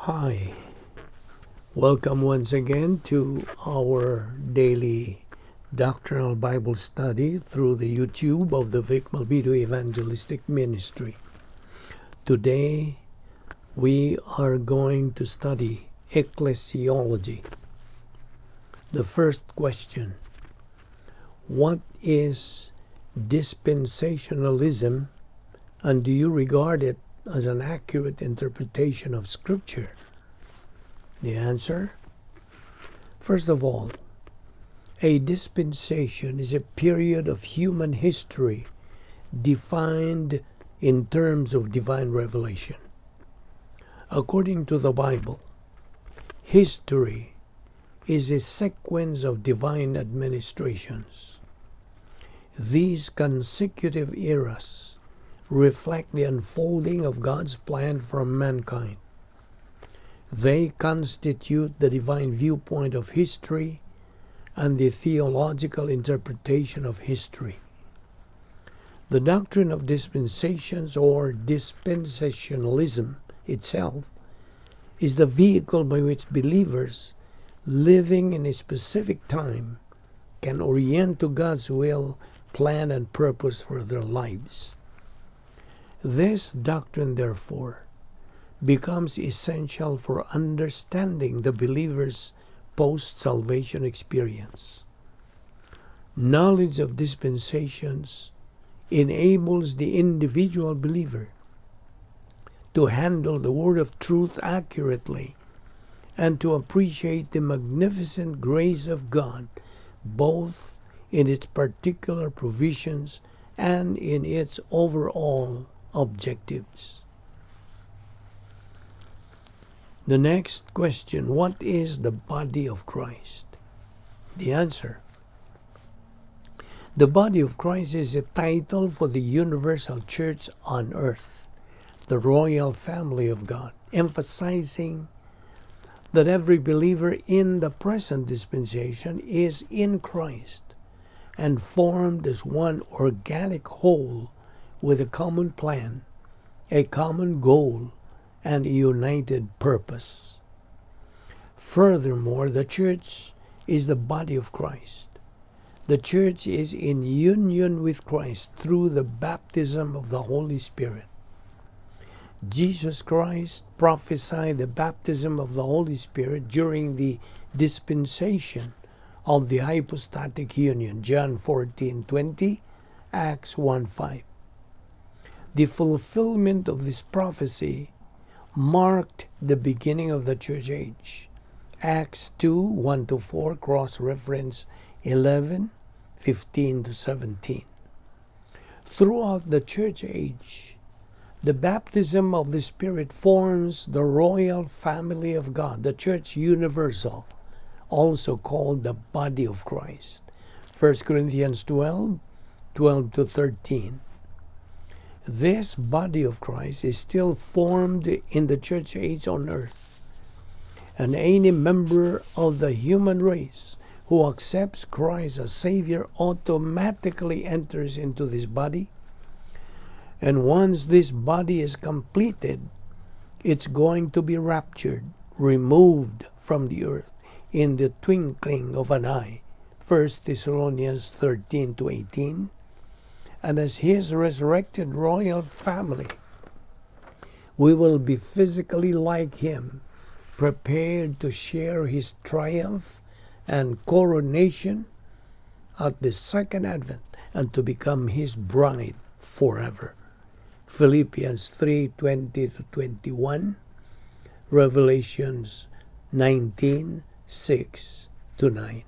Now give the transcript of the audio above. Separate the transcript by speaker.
Speaker 1: Hi, welcome once again to our daily Doctrinal Bible study through the YouTube of the Balbido Evangelistic Ministry. Today, we are going to study ecclesiology. The first question: what is dispensationalism, and do you regard it as an accurate interpretation of Scripture? The answer: first of all, a dispensation is a period of human history defined in terms of divine revelation. According to the Bible, history is a sequence of divine administrations. These consecutive eras reflect the unfolding of God's plan for mankind. They constitute the divine viewpoint of history and the theological interpretation of history. The doctrine of dispensations or dispensationalism itself is the vehicle by which believers living in a specific time can orient to God's will, plan, and purpose for their lives. This doctrine, therefore, becomes essential for understanding the believer's post-salvation experience. Knowledge of dispensations enables the individual believer to handle the word of truth accurately and to appreciate the magnificent grace of God, both in its particular provisions and in its overall objectives. The next question: what is the body of Christ? The answer: the body of Christ is a title for the universal church on earth, the royal family of God, emphasizing that every believer in the present dispensation is in Christ and formed as one organic whole with a common plan, a common goal, and a united purpose. Furthermore, the church is the body of Christ. The church is in union with Christ through the baptism of the Holy Spirit. Jesus Christ prophesied the baptism of the Holy Spirit during the dispensation of the hypostatic union, John 14:20, Acts 1:5. The fulfillment of this prophecy marked the beginning of the church age. Acts 2:1-4, cross-reference 11:15-17. Throughout the church age, the baptism of the Spirit forms the royal family of God, the church universal, also called the body of Christ. 1 Corinthians 12:12-13. This body of Christ is still formed in the church age on earth, and any member of the human race who accepts Christ as Savior automatically enters into this body. And once this body is completed, it's going to be raptured, removed from the earth in the twinkling of an eye. 1 Thessalonians 13-18. And as His resurrected royal family, we will be physically like Him, prepared to share His triumph and coronation at the second advent and to become His bride forever. Philippians 3:20-21, Revelations 19:6-9.